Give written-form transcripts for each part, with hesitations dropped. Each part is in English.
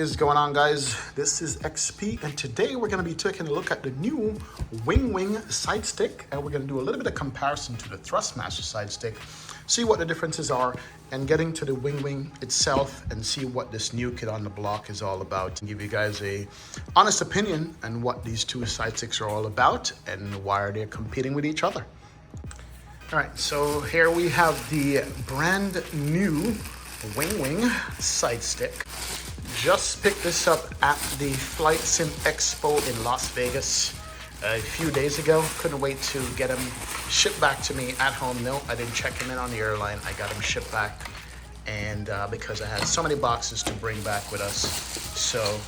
is going on, guys? This is XP, and today we're going to be taking a look at the new Winwing side stick, and we're going to do a little bit of comparison to the Thrustmaster side stick, see what the differences are, and getting to the Winwing itself and see what this new kid on the block is all about, and give you guys a honest opinion on what these two side sticks are all about and why are they competing with each other. All right, so here we have the brand new Winwing side stick. Just picked this up at the Flight Sim Expo in Las Vegas a few days ago. Couldn't wait to get him shipped back to me at home. No, I didn't check him in on the airline. I got him shipped back, and because I had so many boxes to bring back with us, so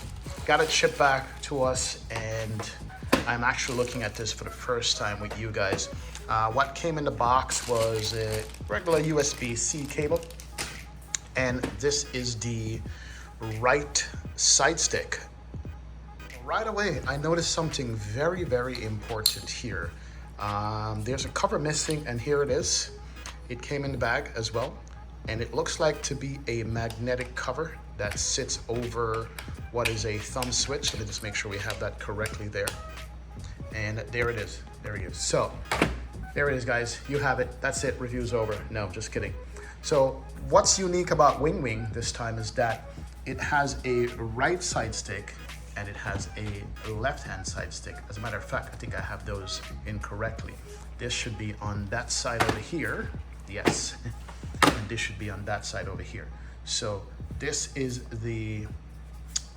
got it shipped back to us, and I'm actually looking at this for the first time with you guys. What came in the box was a regular USB-C cable, and this is the right side stick. Right away, I noticed something very, very important here. There's a cover missing, and here it is. It came in the bag as well, and it looks like to be a magnetic cover that sits over what is a thumb switch. Let me just make sure we have that correctly there. And there it is. There he is. So there it is, guys. You have it. That's it. Review's over. No, just kidding. So what's unique about Winwing this time is that it has a right side stick and it has a left-hand side stick. As a matter of fact, I think I have those incorrectly. This should be on that side over here. Yes. And this should be on that side over here. So this is the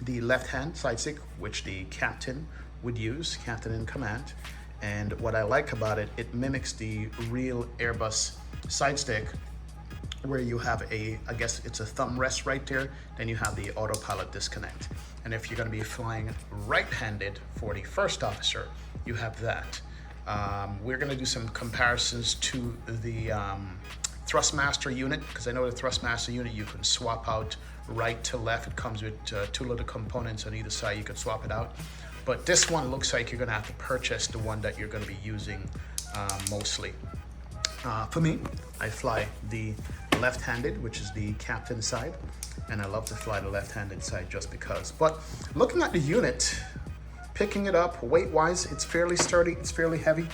left-hand side stick, which the captain would use, captain in command. And what I like about it, it mimics the real Airbus side stick, where you have I guess it's a thumb rest right there, then you have the autopilot disconnect. And if you're going to be flying right-handed for the first officer, you have that. We're going to do some comparisons to the Thrustmaster unit, because I know the Thrustmaster unit you can swap out right to left. It comes with two little components on either side. You can swap it out. But this one looks like you're going to have to purchase the one that you're going to be using mostly. For me, I fly the left-handed, which is the captain side, and I love to fly the left-handed side just because. But looking at the unit, picking it up weight-wise, it's fairly sturdy, it's fairly heavy.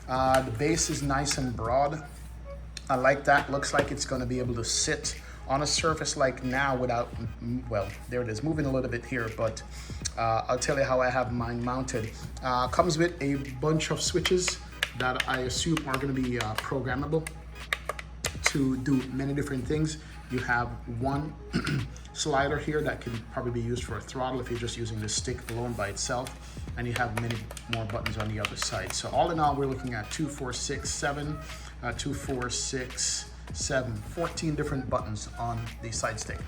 The base is nice and broad. I like that. Looks like it's going to be able to sit on a surface like now without, well, there it is, moving a little bit here, but I'll tell you how I have mine mounted. Comes with a bunch of switches that I assume are going to be programmable to do many different things. You have one slider here that can probably be used for a throttle if you're just using the stick alone by itself, and you have many more buttons on the other side. So all in all, we're looking at 2, 4, 6, 7, 2, 4, 6, 7, 14 different buttons on the side stick.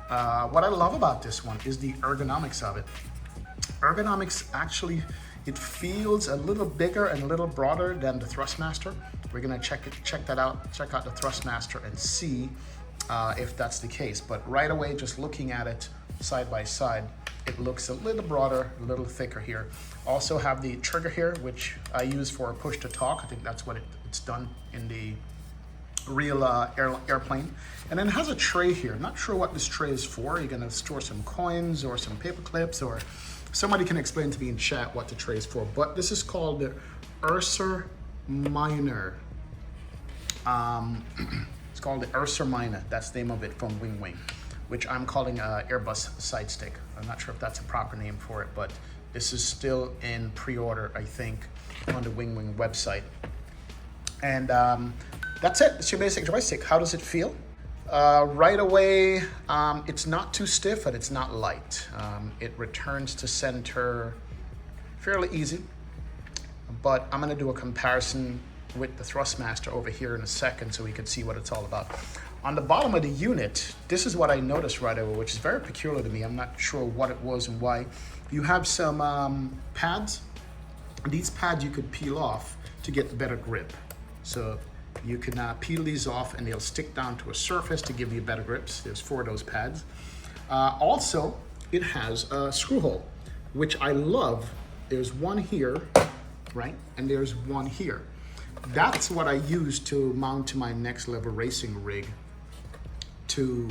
What I love about this one is the ergonomics of it. Ergonomics actually, it feels a little bigger and a little broader than the Thrustmaster. We're gonna check that out, check out the Thrustmaster and see if that's the case. But right away, just looking at it side by side, it looks a little broader, a little thicker here. Also have the trigger here, which I use for push to talk. I think that's what it's done in the real airplane. And then it has a tray here. Not sure what this tray is for. You're gonna store some coins or some paper clips, or somebody can explain to me in chat what the tray is for. But this is called the Ursa Minor. It's called the Ursa Minor. That's the name of it from Winwing, which I'm calling Airbus side stick. I'm not sure if that's a proper name for it, but this is still in pre-order, I think, on the Winwing website. And that's it. It's your basic joystick. How does it feel? Right away, it's not too stiff and it's not light. It returns to center fairly easy, but I'm going to do a comparison with the Thrustmaster over here in a second so we can see what it's all about. On the bottom of the unit, this is what I noticed right away, which is very peculiar to me. I'm not sure what it was and why. You have some pads. These pads you could peel off to get better grip. So you can peel these off and they'll stick down to a surface to give you better grips. There's 4 of those pads. Also, it has a screw hole, which I love. There's one here, right? And there's one here. That's what I use to mount to my next level racing rig to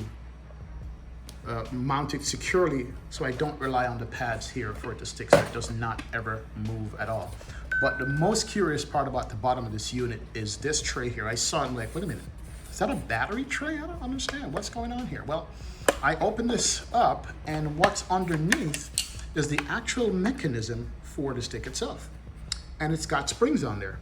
mount it securely so I don't rely on the pads here for it to stick, so it does not ever move at all. But the most curious part about the bottom of this unit is this tray here. I saw it, I'm like, wait a minute, is that a battery tray? I don't understand what's going on here. Well, I opened this up, and what's underneath is the actual mechanism for the stick itself. And it's got springs on there.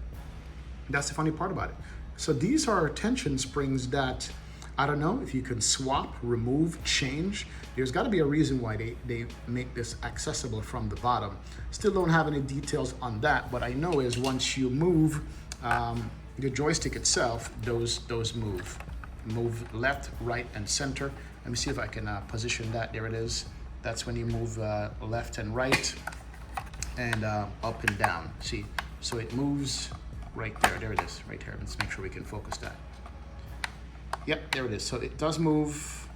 That's the funny part about it. So these are tension springs that, I don't know if you can swap, remove, change. There's got to be a reason why they make this accessible from the bottom. Still don't have any details on that. What I know is once you move the joystick itself, those move. Move left, right, and center. Let me see if I can position that. There it is. That's when you move left and right, and up and down. See, so it moves right there. There it is, right here. Let's make sure we can focus that. Yep, there it is. So it does move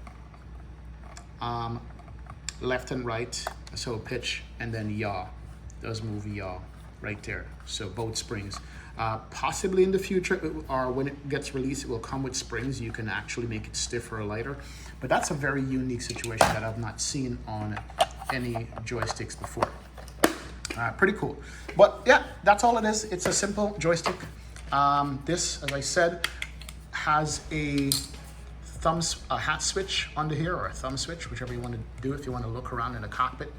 left and right, so pitch, and then yaw. It does move yaw right there. So both springs. Possibly in the future, or when it gets released, it will come with springs. You can actually make it stiffer or lighter. But that's a very unique situation that I've not seen on any joysticks before. Pretty cool. But yeah, that's all it is. It's a simple joystick. This, as I said, has a hat switch under here, or a thumb switch, whichever you want to do if you want to look around in the cockpit.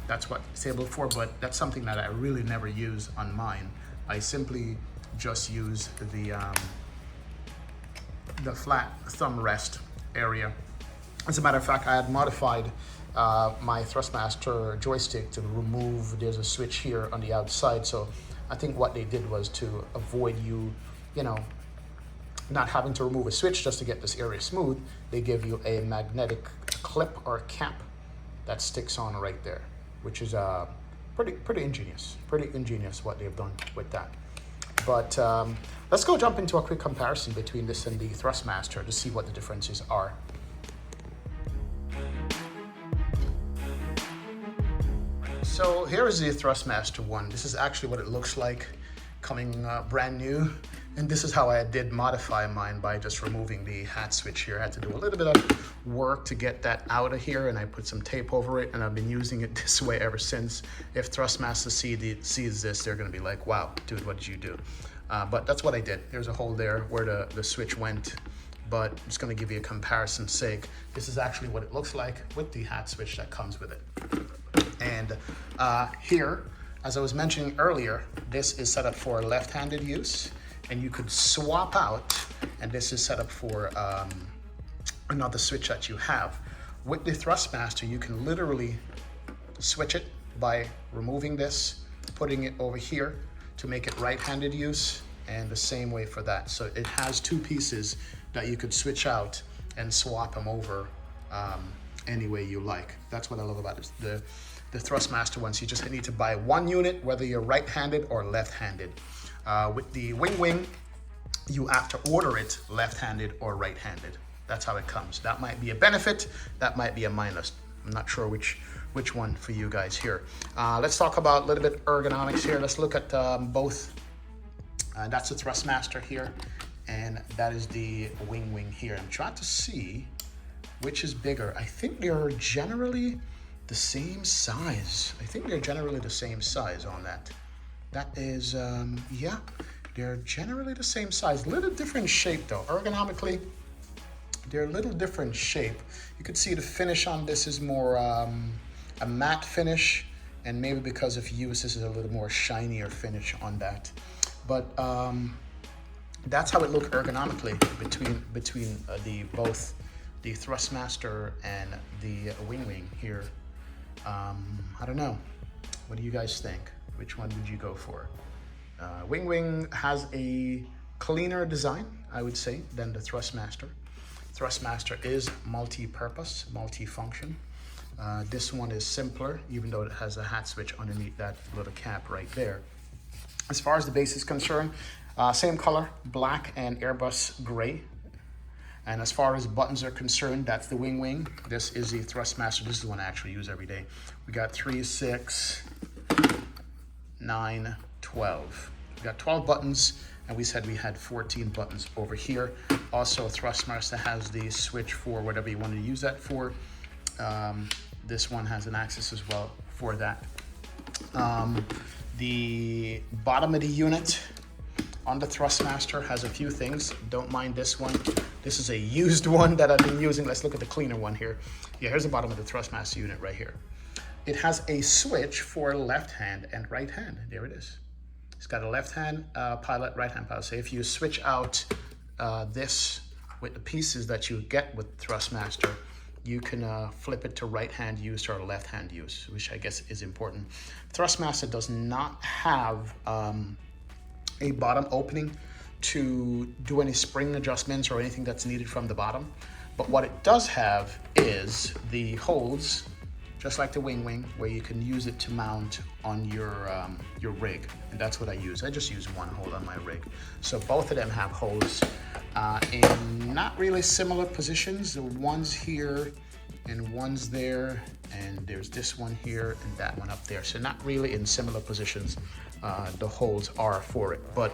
That's what it's able for, but that's something that I really never use on mine. I simply just use the flat thumb rest area. As a matter of fact, I had modified my Thrustmaster joystick to remove, there's a switch here on the outside. So I think what they did was to avoid you know, not having to remove a switch just to get this area smooth. They give you a magnetic clip or cap that sticks on right there, which is pretty ingenious. Pretty ingenious what they've done with that. But let's go jump into a quick comparison between this and the Thrustmaster to see what the differences are. So here is the Thrustmaster one. This is actually what it looks like coming brand new. And this is how I did modify mine, by just removing the hat switch here. I had to do a little bit of work to get that out of here, and I put some tape over it, and I've been using it this way ever since. If Thrustmaster sees this, they're gonna be like, wow, dude, what did you do? But that's what I did. There's a hole there where the switch went, but I'm just gonna give you a comparison's sake. This is actually what it looks like with the hat switch that comes with it. And here, as I was mentioning earlier, this is set up for left-handed use, and you could swap out, and this is set up for another switch that you have. With the Thrustmaster, you can literally switch it by removing this, putting it over here to make it right-handed use, and the same way for that. So it has two pieces that you could switch out and swap them over any way you like. That's what I love about it. The Thrustmaster ones, you just need to buy one unit, whether you're right-handed or left-handed. With the Winwing, you have to order it left-handed or right-handed. That's how it comes. That might be a benefit, that might be a minus. I'm not sure which one for you guys here. Let's talk about a little bit ergonomics here. Let's look at both. That's the Thrustmaster here, and that is the Winwing here. I'm trying to see which is bigger. I think they're generally the same size. I think they're generally the same size on that. That is, yeah, they're generally the same size. Little different shape though. Ergonomically, they're a little different shape. You could see the finish on this is more a matte finish, and maybe because of use, this is a little more shinier finish on that. But that's how it looked ergonomically between both the Thrustmaster and the Winwing here. I don't know. What do you guys think? Which one would you go for? Winwing has a cleaner design, I would say, than the Thrustmaster. Thrustmaster is multi-purpose, multi-function. This one is simpler, even though it has a hat switch underneath that little cap right there. As far as the base is concerned, same color, black and Airbus gray. And as far as buttons are concerned, that's the Winwing. This is the Thrustmaster. This is the one I actually use every day. We got 3, 6, 9, 12. We got 12 buttons, and we said we had 14 buttons over here. Also, Thrustmaster has the switch for whatever you want to use that for. This one has an axis as well for that. The bottom of the unit on the Thrustmaster has a few things. Don't mind this one. This is a used one that I've been using. Let's look at the cleaner one here. Yeah, here's the bottom of the Thrustmaster unit right here. It has a switch for left hand and right hand. There it is. It's got a left hand pilot, right hand pilot. So if you switch out this with the pieces that you get with Thrustmaster, you can flip it to right hand use or left hand use, which I guess is important. Thrustmaster does not have a bottom opening to do any spring adjustments or anything that's needed from the bottom. But what it does have is the holes, just like the Winwing, where you can use it to mount on your rig. And that's what I use. I just use one hole on my rig. So both of them have holes in not really similar positions. The one's here and one's there, and there's this one here and that one up there. So not really in similar positions. The holes are for it. But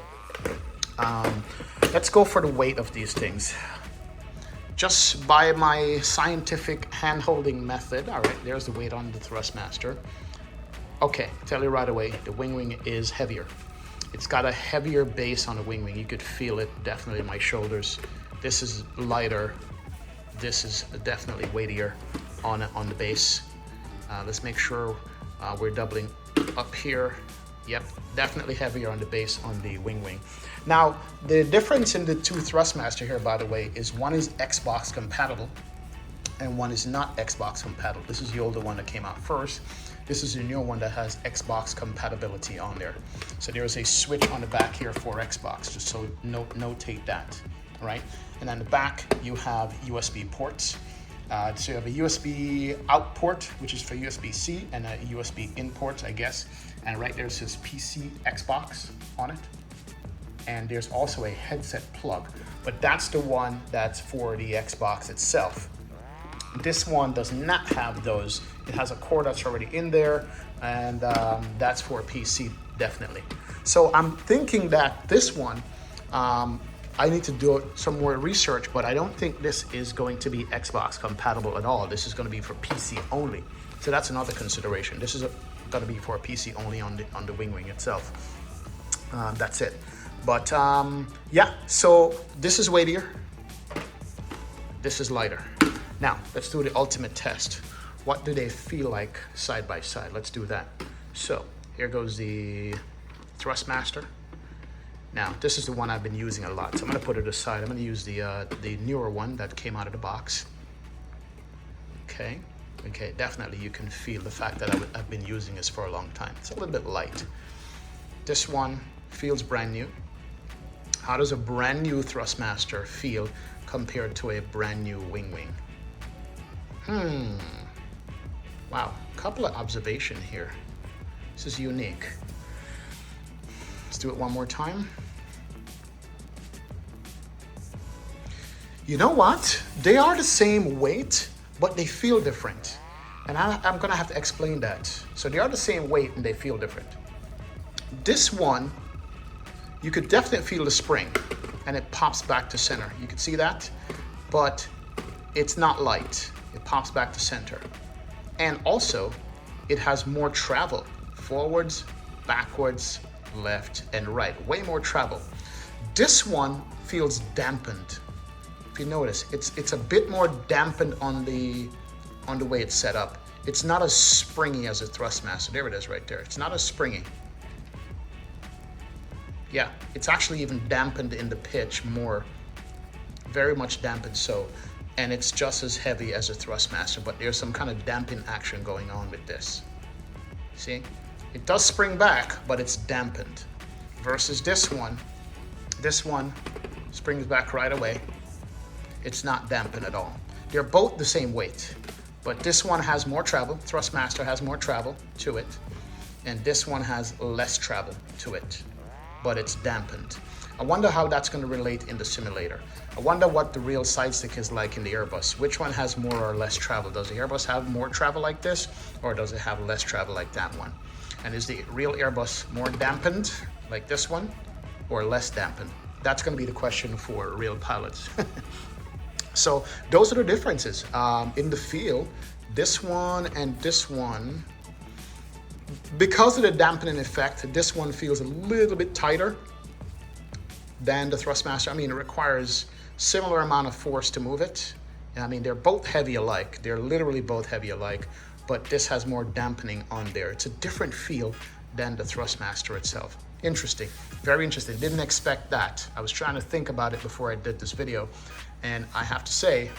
let's go for the weight of these things. Just by my scientific hand-holding method, all right, there's the weight on the Thrustmaster. Okay, tell you right away, the Winwing is heavier. It's got a heavier base on the Winwing. You could feel it definitely in my shoulders. This is lighter. This is definitely weightier on the base. Let's make sure we're doubling up here. Yep, definitely heavier on the base on the Winwing. Now, the difference in the two Thrustmaster here, by the way, is one is Xbox compatible and one is not Xbox compatible. This is the older one that came out first. This is the newer one that has Xbox compatibility on there. So there is a switch on the back here for Xbox, just so notate that, all right? And on the back, you have USB ports. So you have a USB out port, which is for USB-C, and a USB in port, I guess. And right there it says PC Xbox on it. And there's also a headset plug, but that's the one that's for the Xbox itself. This one does not have those. It has a cord that's already in there, and that's for PC, definitely. So I'm thinking that this one, I need to do some more research, but I don't think this is going to be Xbox compatible at all. This is going to be for PC only. So that's another consideration. This is going to be for PC only on the Winwing itself. That's it. But yeah, so this is weightier. This is lighter. Now, let's do the ultimate test. What do they feel like side by side? Let's do that. So here goes the Thrustmaster. Now, this is the one I've been using a lot, so I'm gonna put it aside. I'm gonna use the newer one that came out of the box. Okay, definitely you can feel the fact that I've been using this for a long time. It's a little bit light. This one feels brand new. How does a brand new Thrustmaster feel compared to a brand new Winwing? Wow, a couple of observations here. This is unique. Let's do it one more time. You know what? They are the same weight, but they feel different. And I'm gonna have to explain that. So they are the same weight and they feel different. This one, you could definitely feel the spring and it pops back to center. You can see that, but it's not light. It pops back to center. And also, it has more travel, forwards, backwards, left, and right. Way more travel. This one feels dampened. If you notice, it's a bit more dampened on the way it's set up. It's not as springy as a Thrustmaster. There it is right there. It's not as springy. Yeah, it's actually even dampened in the pitch more. Very much dampened so. And it's just as heavy as a Thrustmaster, but there's some kind of damping action going on with this. See? It does spring back, but it's dampened. Versus this one springs back right away. It's not dampened at all. They're both the same weight, but this one has more travel. Thrustmaster has more travel to it, and this one has less travel to it, but it's dampened. I wonder how that's going to relate in the simulator. I wonder what the real side stick is like in the Airbus. Which one has more or less travel? Does the Airbus have more travel like this, or does it have less travel like that one? And is the real Airbus more dampened like this one, or less dampened? That's going to be the question for real pilots. So those are the differences. In the feel, This one and this one, because of the dampening effect, this one feels a little bit tighter than the Thrustmaster. I mean, it requires similar amount of force to move it. I mean, they're both heavy alike. They're literally both heavy alike, but this has more dampening on there. It's a different feel than the Thrustmaster itself. Interesting, very interesting. Didn't expect that. I was trying to think about it before I did this video, and I have to say,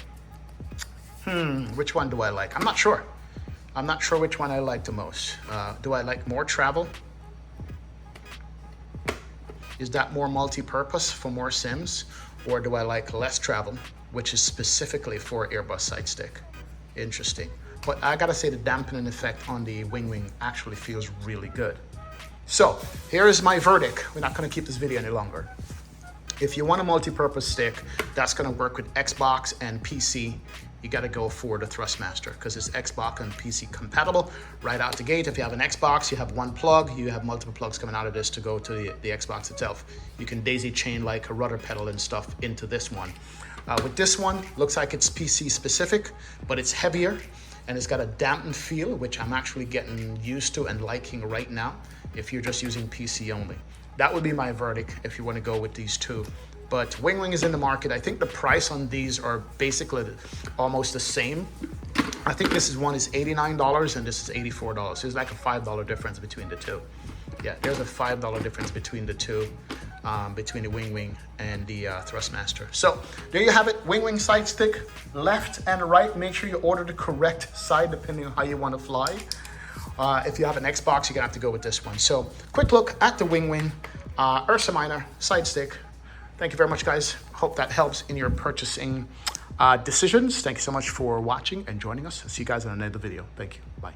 which one do I like? I'm not sure. I'm not sure which one I like the most. Do I like more travel? Is that more multi-purpose for more sims? Or do I like less travel, which is specifically for Airbus side stick? Interesting. But I gotta say the dampening effect on the Winwing actually feels really good. So here is my verdict. We're not gonna keep this video any longer. If you want a multi-purpose stick that's gonna work with Xbox and PC, you gotta go for the Thrustmaster because it's Xbox and PC compatible right out the gate. If you have an Xbox, you have one plug, you have multiple plugs coming out of this to go to the Xbox itself. You can daisy chain like a rudder pedal and stuff into this one. With this one, looks like it's PC specific, but it's heavier and it's got a dampened feel, which I'm actually getting used to and liking right now if you're just using PC only. That would be my verdict if you want to go with these two. But Winwing is in the market. I think the price on these are basically almost the same. I think one is $89 and this is $84. So there's like a $5 difference between the two. Yeah, there's a $5 difference between the two, between the Winwing and the Thrustmaster. So there you have it, Winwing side stick, left and right. Make sure you order the correct side depending on how you want to fly. If you have an Xbox, you're gonna have to go with this one. So quick look at the Winwing Ursa Minor side stick. Thank you very much, guys. Hope that helps in your purchasing decisions. Thank you so much for watching and joining us. See you guys in another video. Thank you. Bye.